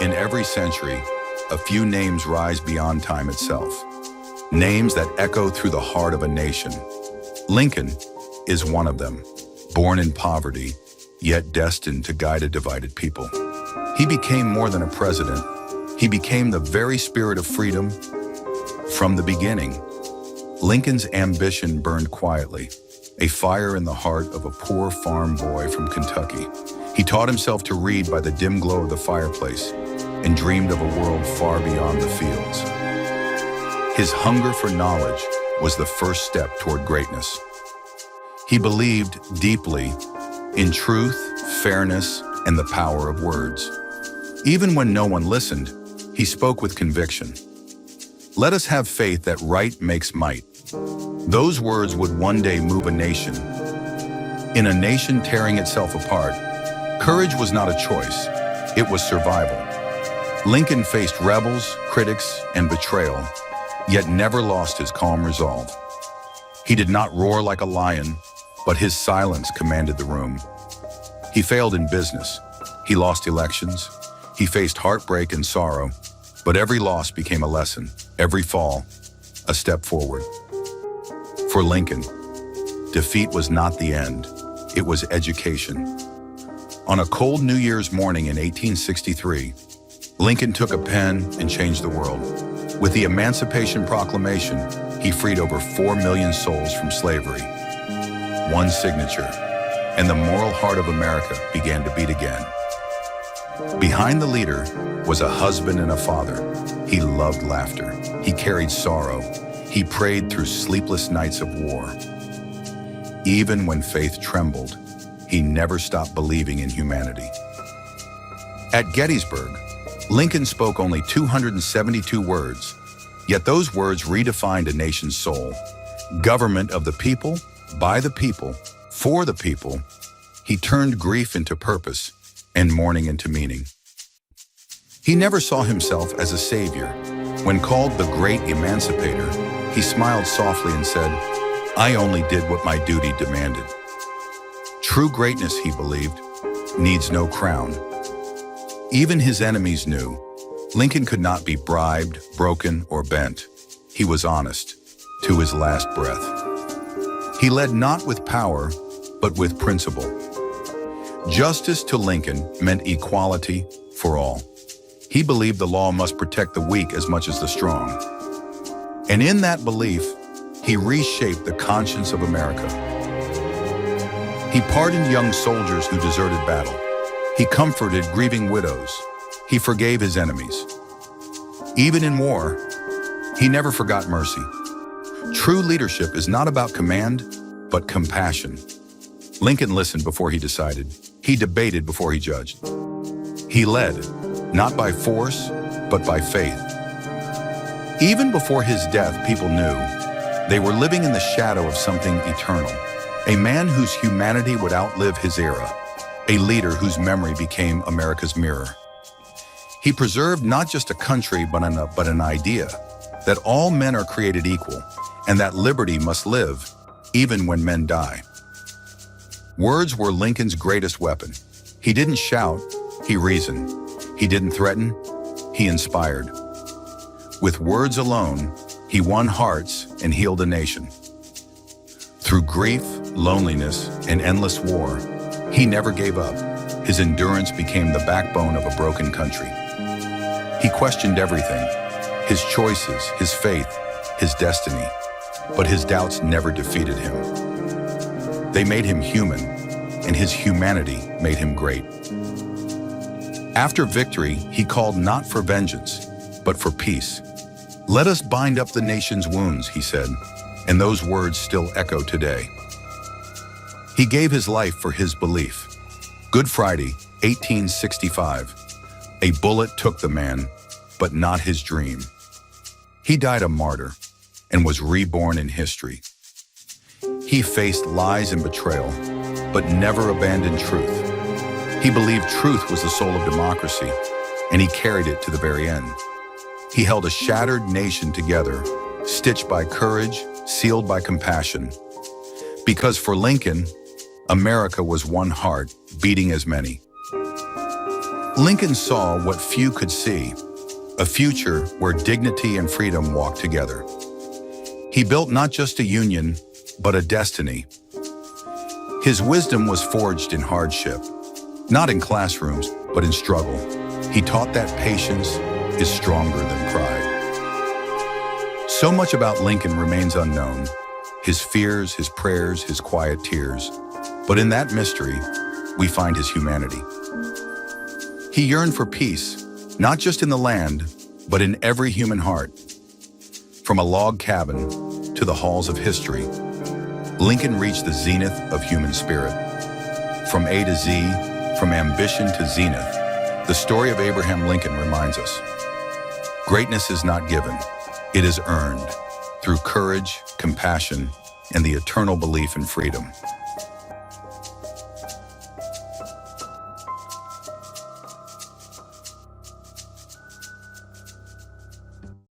In every century, a few names rise beyond time itself. Names that echo through the heart of a nation. Lincoln is one of them. Born in poverty, yet destined to guide a divided people. He became more than a president. He became the very spirit of freedom. From the beginning, Lincoln's ambition burned quietly, a fire in the heart of a poor farm boy from Kentucky. He taught himself to read by the dim glow of the fireplace and dreamed of a world far beyond the fields. His hunger for knowledge was the first step toward greatness. He believed deeply in truth, fairness, and the power of words. Even when no one listened, he spoke with conviction. Let us have faith that right makes might. Those words would one day move a nation. In a nation tearing itself apart, courage was not a choice, it was survival. Lincoln faced rebels, critics, and betrayal, yet never lost his calm resolve. He did not roar like a lion, but his silence commanded the room. He failed in business. He lost elections. He faced heartbreak and sorrow, but every loss became a lesson, every fall, a step forward. For Lincoln, defeat was not the end, it was education. On a cold New Year's morning in 1863, Lincoln took a pen and changed the world. With the Emancipation Proclamation, he freed over 4 million souls from slavery. One signature, and the moral heart of America began to beat again. Behind the leader was a husband and a father. He loved laughter. He carried sorrow. He prayed through sleepless nights of war. Even when faith trembled, he never stopped believing in humanity. At Gettysburg, Lincoln spoke only 272 words, yet those words redefined a nation's soul. Government of the people, by the people, for the people, he turned grief into purpose and mourning into meaning. He never saw himself as a savior. When called the Great Emancipator, he smiled softly and said, "I only did what my duty demanded." True greatness, he believed, needs no crown. Even his enemies knew Lincoln could not be bribed, broken, or bent. He was honest, to his last breath. He led not with power, but with principle. Justice to Lincoln meant equality for all. He believed the law must protect the weak as much as the strong. And in that belief, he reshaped the conscience of America. He pardoned young soldiers who deserted battle. He comforted grieving widows. He forgave his enemies. Even in war, he never forgot mercy. True leadership is not about command, but compassion. Lincoln listened before he decided. He debated before he judged. He led, not by force, but by faith. Even before his death, people knew they were living in the shadow of something eternal. A man whose humanity would outlive his era. A leader whose memory became America's mirror. He preserved not just a country, but an idea that all men are created equal and that liberty must live even when men die. Words were Lincoln's greatest weapon. He didn't shout, he reasoned. He didn't threaten, he inspired. With words alone, he won hearts and healed a nation. Through grief, loneliness, and endless war, he never gave up. His endurance became the backbone of a broken country. He questioned everything, his choices, his faith, his destiny, but his doubts never defeated him. They made him human, and his humanity made him great. After victory, he called not for vengeance, but for peace. "Let us bind up the nation's wounds," he said, and those words still echo today. He gave his life for his belief. Good Friday, 1865. A bullet took the man, but not his dream. He died a martyr and was reborn in history. He faced lies and betrayal, but never abandoned truth. He believed truth was the soul of democracy, and he carried it to the very end. He held a shattered nation together, stitched by courage, sealed by compassion. Because for Lincoln, America was one heart, beating as many. Lincoln saw what few could see, a future where dignity and freedom walked together. He built not just a union, but a destiny. His wisdom was forged in hardship, not in classrooms, but in struggle. He taught that patience is stronger than pride. So much about Lincoln remains unknown, his fears, his prayers, his quiet tears. But in that mystery, we find his humanity. He yearned for peace, not just in the land, but in every human heart. From a log cabin to the halls of history, Lincoln reached the zenith of human spirit. From A to Z, from ambition to zenith, the story of Abraham Lincoln reminds us, greatness is not given, it is earned through courage, compassion, and the eternal belief in freedom.